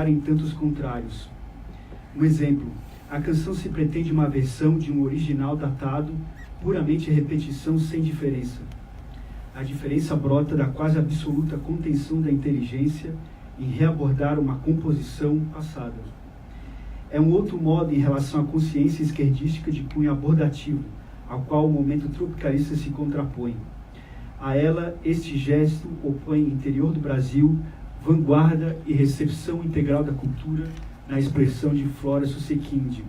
em tantos contrários. Um exemplo, a canção se pretende uma versão de um original datado, puramente repetição sem diferença. A diferença brota da quase absoluta contenção da inteligência em reabordar uma composição passada. É um outro modo em relação à consciência esquerdística de cunho abordativo, ao qual o momento tropicalista se contrapõe. A ela, este gesto opõe interior do Brasil, vanguarda e recepção integral da cultura na expressão de Flora Susequinde,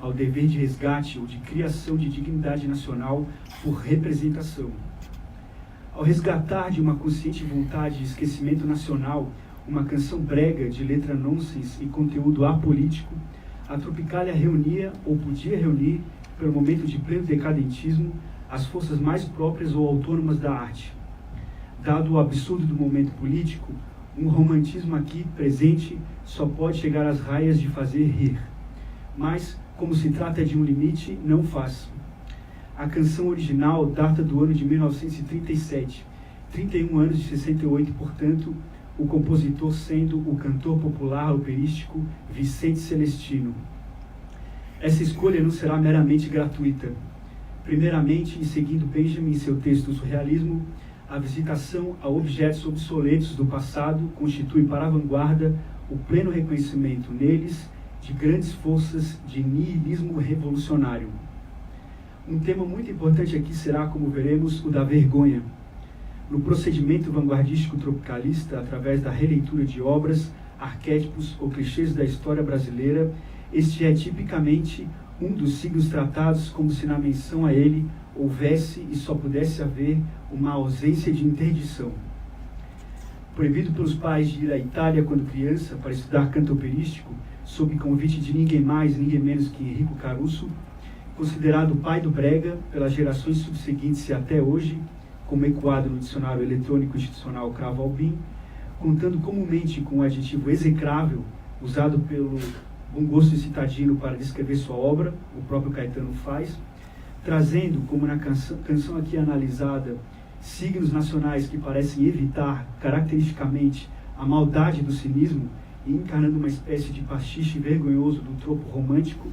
ao dever de resgate ou de criação de dignidade nacional por representação. Ao resgatar de uma consciente vontade de esquecimento nacional uma canção brega de letra nonsense e conteúdo apolítico, a Tropicália reunia ou podia reunir, pelo momento de pleno decadentismo, as forças mais próprias ou autônomas da arte. Dado o absurdo do momento político, um romantismo aqui presente só pode chegar às raias de fazer rir. Mas, como se trata de um limite, não faz. A canção original data do ano de 1937, 31 anos de 68, portanto, o compositor sendo o cantor popular operístico Vicente Celestino. Essa escolha não será meramente gratuita. Primeiramente, e seguindo Benjamin em seu texto Surrealismo, a visitação a objetos obsoletos do passado constitui para a vanguarda o pleno reconhecimento neles de grandes forças de niilismo revolucionário. Um tema muito importante aqui será, como veremos, o da vergonha. No procedimento vanguardístico tropicalista, através da releitura de obras, arquétipos ou clichês da história brasileira, este é tipicamente um dos signos tratados como se na menção a ele houvesse e só pudesse haver uma ausência de interdição. Proibido pelos pais de ir à Itália quando criança para estudar canto operístico, sob convite de ninguém mais, ninguém menos que Enrico Caruso, considerado o pai do brega pelas gerações subseguintes e até hoje, como ecoado no dicionário eletrônico institucional Cravo Albim, contando comumente com o adjetivo execrável, usado pelo bom gosto citadino para descrever sua obra, o próprio Caetano faz, trazendo, como na canção aqui analisada, signos nacionais que parecem evitar, caracteristicamente, a maldade do cinismo e encarnando uma espécie de pastiche vergonhoso do tropo romântico,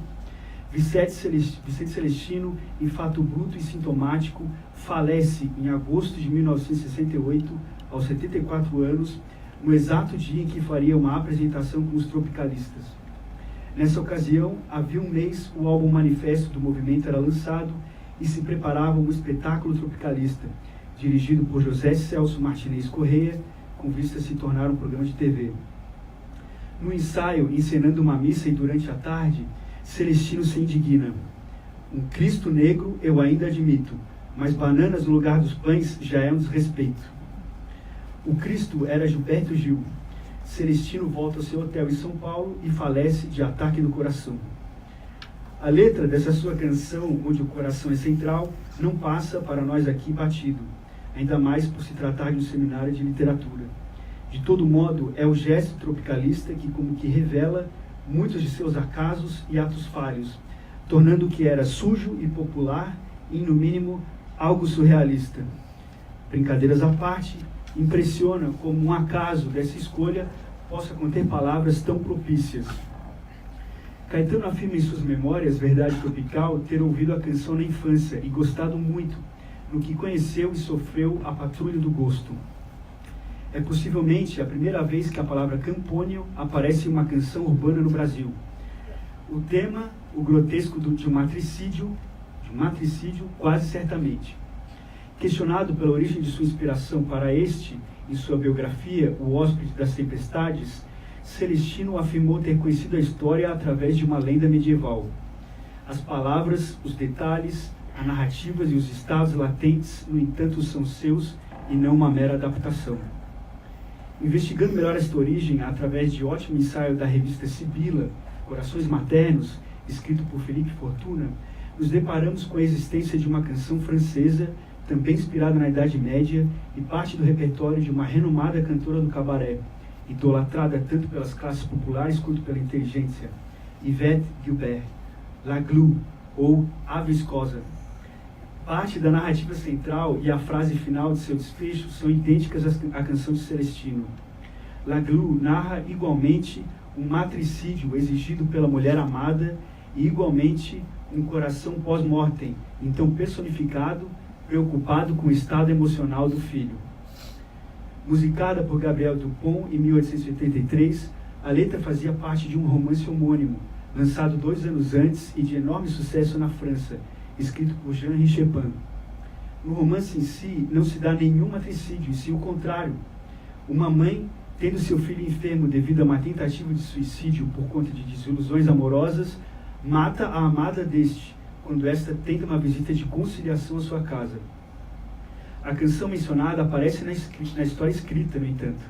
Vicente Celestino, em fato bruto e sintomático, falece em agosto de 1968, aos 74 anos, no exato dia em que faria uma apresentação com os tropicalistas. Nessa ocasião, havia um mês, o álbum Manifesto do movimento era lançado e se preparava um espetáculo tropicalista, dirigido por José Celso Martinez Correia, com vista a se tornar um programa de TV. No ensaio, encenando uma missa e durante a tarde, Celestino se indigna. Um Cristo negro eu ainda admito, mas bananas no lugar dos pães já é um desrespeito. O Cristo era Gilberto Gil. Celestino volta ao seu hotel em São Paulo e falece de ataque no coração. A letra dessa sua canção, onde o coração é central, não passa para nós aqui batido, ainda mais por se tratar de um seminário de literatura. De todo modo, é o gesto tropicalista que como que revela muitos de seus acasos e atos falhos, tornando o que era sujo e popular e, no mínimo, algo surrealista. Brincadeiras à parte, impressiona como um acaso dessa escolha possa conter palavras tão propícias. Caetano afirma em suas memórias, Verdade Tropical, ter ouvido a canção na infância e gostado muito, no que conheceu e sofreu a patrulha do gosto. É possivelmente a primeira vez que a palavra campônio aparece em uma canção urbana no Brasil. O tema, o grotesco de um matricídio, quase certamente. Questionado pela origem de sua inspiração para este, em sua biografia, O Hóspede das Tempestades, Celestino afirmou ter conhecido a história através de uma lenda medieval. As palavras, os detalhes, as narrativas e os estados latentes, no entanto, são seus e não uma mera adaptação. Investigando melhor esta origem, através de ótimo ensaio da revista Sibila, Corações Maternos, escrito por Felipe Fortuna, nos deparamos com a existência de uma canção francesa, também inspirada na Idade Média, e parte do repertório de uma renomada cantora do cabaré, idolatrada tanto pelas classes populares quanto pela inteligência, Yvette Guilbert, La Glue, ou A Viscosa. Parte da narrativa central e a frase final de seu desfecho são idênticas à canção de Celestino. La Glue narra igualmente um matricídio exigido pela mulher amada e, igualmente, um coração pós-mortem, então personificado, preocupado com o estado emocional do filho. Musicada por Gabriel Dupont em 1883, a letra fazia parte de um romance homônimo, lançado 2 anos antes e de enorme sucesso na França, escrito por Jean Richepin. No romance em si, não se dá nenhum matricídio, e sim o contrário. Uma mãe, tendo seu filho enfermo devido a uma tentativa de suicídio por conta de desilusões amorosas, mata a amada deste, quando esta tenta uma visita de conciliação à sua casa. A canção mencionada aparece na história escrita, no entanto.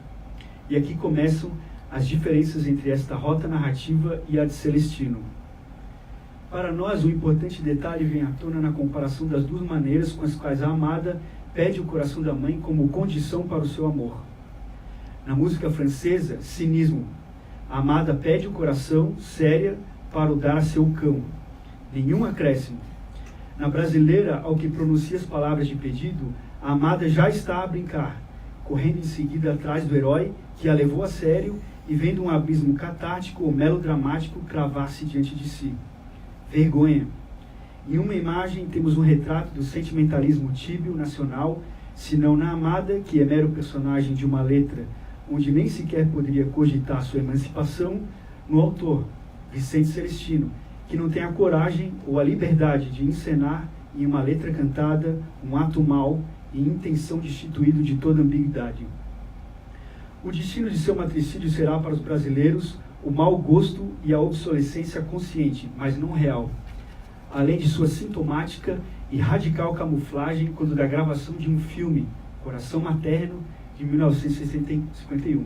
E aqui começam as diferenças entre esta rota narrativa e a de Celestino. Para nós, um importante detalhe vem à tona na comparação das duas maneiras com as quais a amada pede o coração da mãe como condição para o seu amor. Na música francesa, cinismo. A amada pede o coração, séria, para o dar a seu cão. Nenhum acréscimo. Na brasileira, ao que pronuncia as palavras de pedido, a amada já está a brincar, correndo em seguida atrás do herói que a levou a sério e vendo um abismo catártico ou melodramático cravar-se diante de si. Vergonha. Em uma imagem temos um retrato do sentimentalismo tíbio nacional, se não na amada, que é mero personagem de uma letra, onde nem sequer poderia cogitar sua emancipação, no autor, Vicente Celestino, que não tem a coragem ou a liberdade de encenar em uma letra cantada um ato mau e intenção destituído de toda ambiguidade. O destino de seu matricídio será para os brasileiros o mau gosto e a obsolescência consciente, mas não real, além de sua sintomática e radical camuflagem quando da gravação de um filme, Coração Materno, de 1951.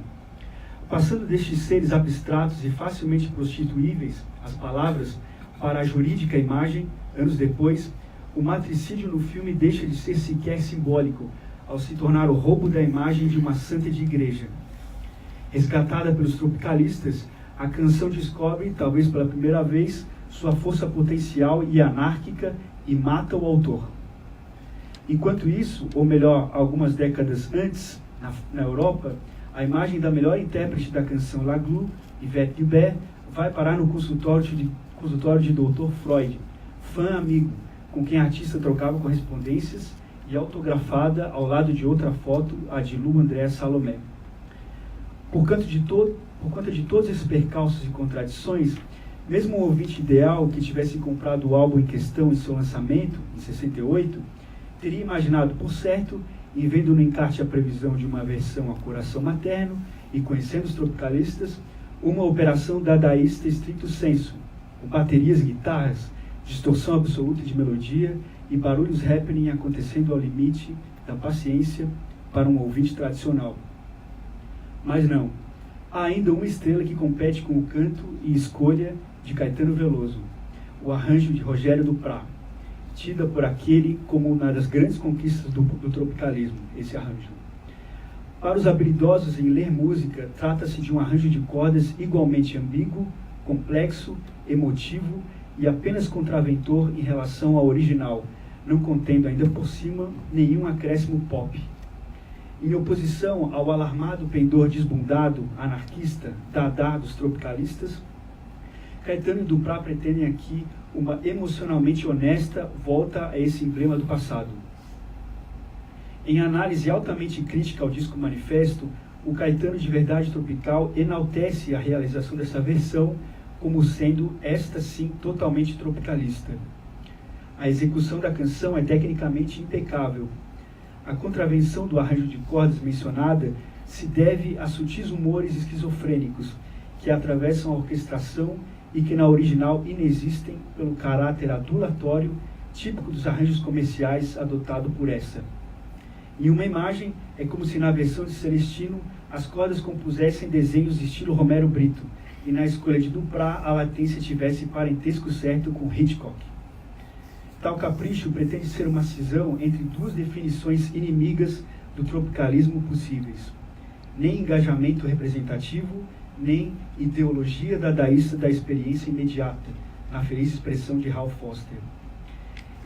Passando destes seres abstratos e facilmente prostituíveis, as palavras, para a jurídica imagem, anos depois, o matricídio no filme deixa de ser sequer simbólico, ao se tornar o roubo da imagem de uma santa de igreja. Resgatada pelos tropicalistas, a canção descobre, talvez pela primeira vez, sua força potencial e anárquica e mata o autor. Enquanto isso, ou melhor, algumas décadas antes, na Europa, a imagem da melhor intérprete da canção La Glu, Yvette Guilbert, vai parar no consultório de Dr. Freud, fã amigo, com quem a artista trocava correspondências e autografada ao lado de outra foto, a de Lu André Salomé. Por conta de todos esses percalços e contradições, mesmo um ouvinte ideal que tivesse comprado o álbum em questão em seu lançamento, em 68, teria imaginado, por certo, e vendo no encarte a previsão de uma versão a Coração Materno e conhecendo os tropicalistas, uma operação dadaísta estricto sensu, com baterias e guitarras, distorção absoluta de melodia e barulhos happening acontecendo ao limite da paciência para um ouvinte tradicional. Mas não, há ainda uma estrela que compete com o canto e escolha de Caetano Veloso, o arranjo de Rogério Duprat, tida por aquele como uma das grandes conquistas do tropicalismo, esse arranjo. Para os habilidosos em ler música, trata-se de um arranjo de cordas igualmente ambíguo, complexo, emotivo e apenas contraventor em relação ao original, não contendo ainda por cima nenhum acréscimo pop. Em oposição ao alarmado pendor desbundado, anarquista, dadá dos tropicalistas, Caetano e Duprat pretendem aqui uma emocionalmente honesta volta a esse emblema do passado. Em análise altamente crítica ao disco Manifesto, o Caetano de Verdade Tropical enaltece a realização dessa versão como sendo, esta sim, totalmente tropicalista. A execução da canção é tecnicamente impecável. A contravenção do arranjo de cordas mencionada se deve a sutis humores esquizofrênicos que atravessam a orquestração e que na original inexistem pelo caráter adulatório típico dos arranjos comerciais adotado por essa. Em uma imagem, é como se na versão de Celestino as cordas compusessem desenhos estilo Romero Brito, e na escolha de Duprat a latência tivesse parentesco certo com Hitchcock. Tal capricho pretende ser uma cisão entre duas definições inimigas do tropicalismo possíveis. Nem engajamento representativo, nem ideologia dadaísta da experiência imediata, na feliz expressão de Hal Foster.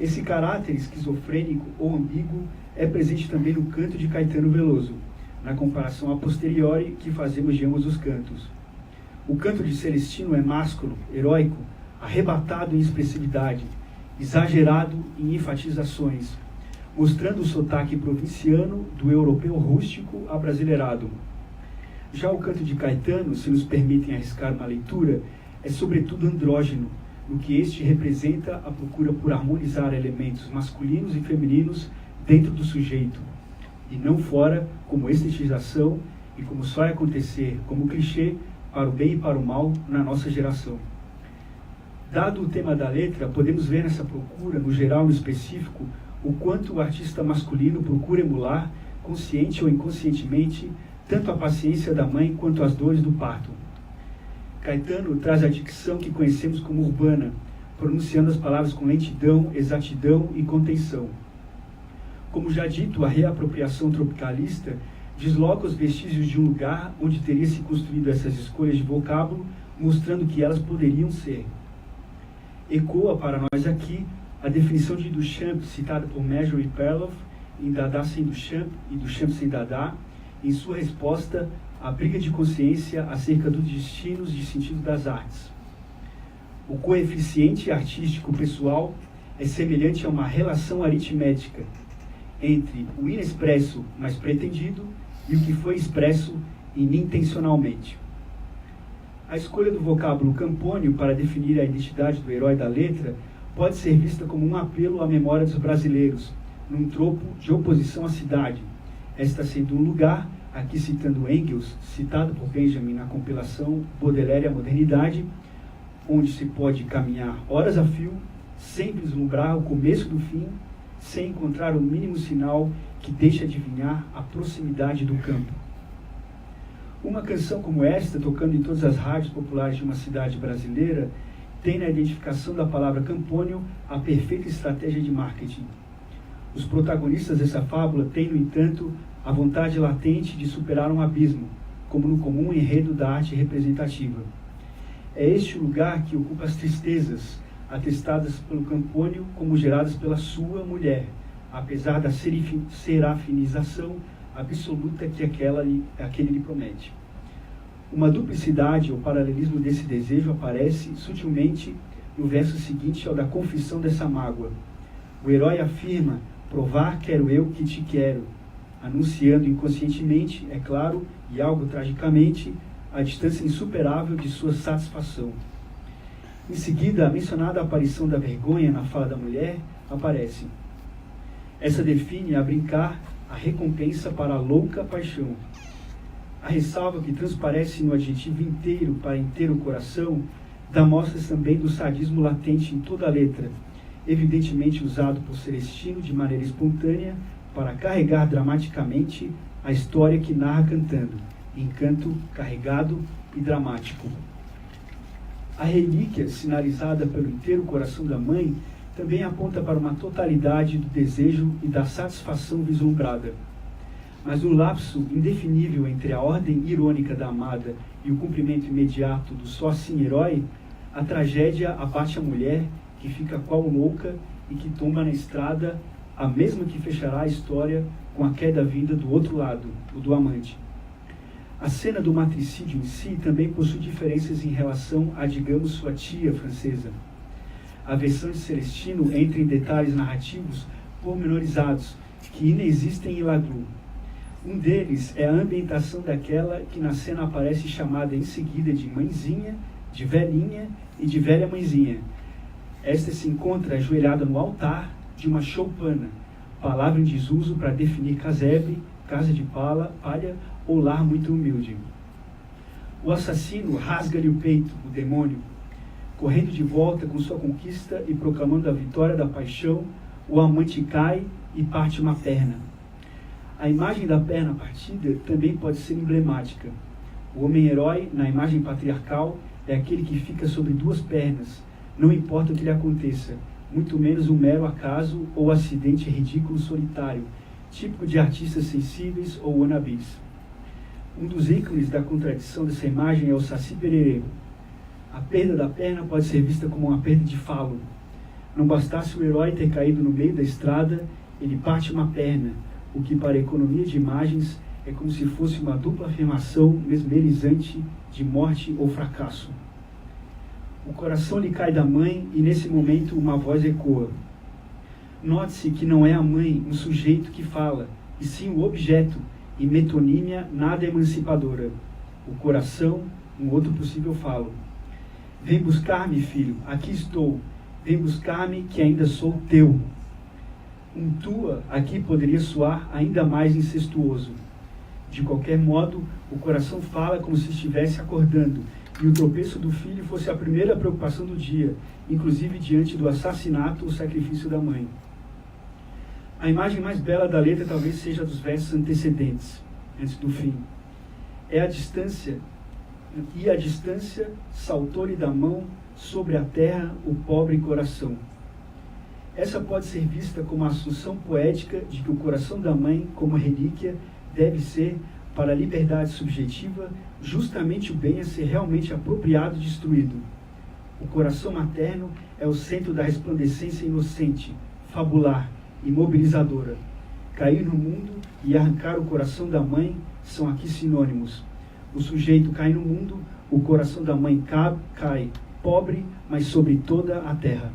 Esse caráter esquizofrênico ou ambíguo é presente também no canto de Caetano Veloso, na comparação a posteriori que fazemos de ambos os cantos. O canto de Celestino é másculo, heróico, arrebatado em expressividade, exagerado em enfatizações, mostrando o sotaque provinciano do europeu rústico abrasileirado. Já o canto de Caetano, se nos permitem arriscar uma leitura, é sobretudo andrógeno, no que este representa a procura por harmonizar elementos masculinos e femininos dentro do sujeito, e não fora como estetização e como só vai acontecer como clichê para o bem e para o mal na nossa geração. Dado o tema da letra, podemos ver nessa procura, no geral e no específico, o quanto o artista masculino procura emular, consciente ou inconscientemente, tanto a paciência da mãe quanto as dores do parto. Caetano traz a dicção que conhecemos como urbana, pronunciando as palavras com lentidão, exatidão e contenção. Como já dito, a reapropriação tropicalista desloca os vestígios de um lugar onde teria se construído essas escolhas de vocábulo, mostrando que elas poderiam ser. Ecoa para nós aqui a definição de Duchamp, citada por Marjorie Perloff, em Dada sem Duchamp e Duchamp sem Dada, em sua resposta à briga de consciência acerca dos destinos de sentido das artes. O coeficiente artístico pessoal é semelhante a uma relação aritmética entre o inexpresso, mas pretendido, e o que foi expresso inintencionalmente. A escolha do vocábulo campônio para definir a identidade do herói da letra pode ser vista como um apelo à memória dos brasileiros, num tropo de oposição à cidade, esta sendo um lugar, aqui citando Engels, citado por Benjamin na compilação Baudelaire e a Modernidade, onde se pode caminhar horas a fio, sem vislumbrar o começo do fim, sem encontrar o mínimo sinal que deixe adivinhar a proximidade do campo. Uma canção como esta, tocando em todas as rádios populares de uma cidade brasileira, tem na identificação da palavra campônio a perfeita estratégia de marketing. Os protagonistas dessa fábula têm, no entanto, a vontade latente de superar um abismo, como no comum enredo da arte representativa. É este o lugar que ocupa as tristezas, atestadas pelo campônio como geradas pela sua mulher, apesar da serafinização absoluta que aquele lhe promete. Uma duplicidade ou paralelismo desse desejo aparece sutilmente no verso seguinte ao da confissão dessa mágoa. O herói afirma: provar quero eu que te quero, anunciando inconscientemente, é claro, e algo tragicamente, a distância insuperável de sua satisfação. Em seguida, a mencionada aparição da vergonha na fala da mulher aparece. Essa define, a brincar, a recompensa para a louca paixão. A ressalva que transparece no adjetivo inteiro para inteiro coração dá mostras também do sadismo latente em toda a letra, evidentemente usado por Celestino de maneira espontânea para carregar dramaticamente a história que narra cantando, em canto carregado e dramático. A relíquia, sinalizada pelo inteiro coração da mãe, também aponta para uma totalidade do desejo e da satisfação vislumbrada. Mas no lapso indefinível entre a ordem irônica da amada e o cumprimento imediato do só assim herói, a tragédia abate a mulher, que fica qual louca e que tomba na estrada, a mesma que fechará a história com a queda vinda do outro lado, o do amante. A cena do matricídio em si também possui diferenças em relação a, digamos, sua tia francesa. A versão de Celestino entra em detalhes narrativos pormenorizados que inexistem em Laglu. Um deles é a ambientação daquela que na cena aparece chamada em seguida de mãezinha, de velhinha e de velha mãezinha. Esta se encontra ajoelhada no altar de uma choupana, palavra em desuso para definir casebre, casa de palha ou lar muito humilde. O assassino rasga-lhe o peito, o demônio. Correndo de volta com sua conquista e proclamando a vitória da paixão, o amante cai e parte uma perna. A imagem da perna partida também pode ser emblemática. O homem-herói, na imagem patriarcal, é aquele que fica sobre duas pernas, não importa o que lhe aconteça, muito menos um mero acaso ou acidente ridículo solitário, típico de artistas sensíveis ou wannabes. Um dos ícones da contradição dessa imagem é o Saci Pererê. A perda da perna pode ser vista como uma perda de falo. Não bastasse o herói ter caído no meio da estrada, ele parte uma perna, o que para a economia de imagens é como se fosse uma dupla afirmação mesmerizante de morte ou fracasso. O coração lhe cai da mãe e nesse momento uma voz ecoa. Note-se que não é a mãe um sujeito que fala, e sim o objeto, e metonímia nada emancipadora. O coração, um outro possível falo. Vem buscar-me, filho, aqui estou. Vem buscar-me que ainda sou teu. Um tua aqui poderia soar ainda mais incestuoso. De qualquer modo, o coração fala como se estivesse acordando, e o tropeço do filho fosse a primeira preocupação do dia, inclusive diante do assassinato ou sacrifício da mãe. A imagem mais bela da letra talvez seja a dos versos antecedentes, antes do fim. A distância saltou-lhe da mão sobre a terra o pobre coração. Essa pode ser vista como a assunção poética de que o coração da mãe, como relíquia, deve ser, para a liberdade subjetiva, justamente o bem a ser realmente apropriado e destruído. O coração materno é o centro da resplandecência inocente, fabular, imobilizadora. Cair no mundo e arrancar o coração da mãe são aqui sinônimos. O sujeito cai no mundo, o coração da mãe cai, pobre, mas sobre toda a terra.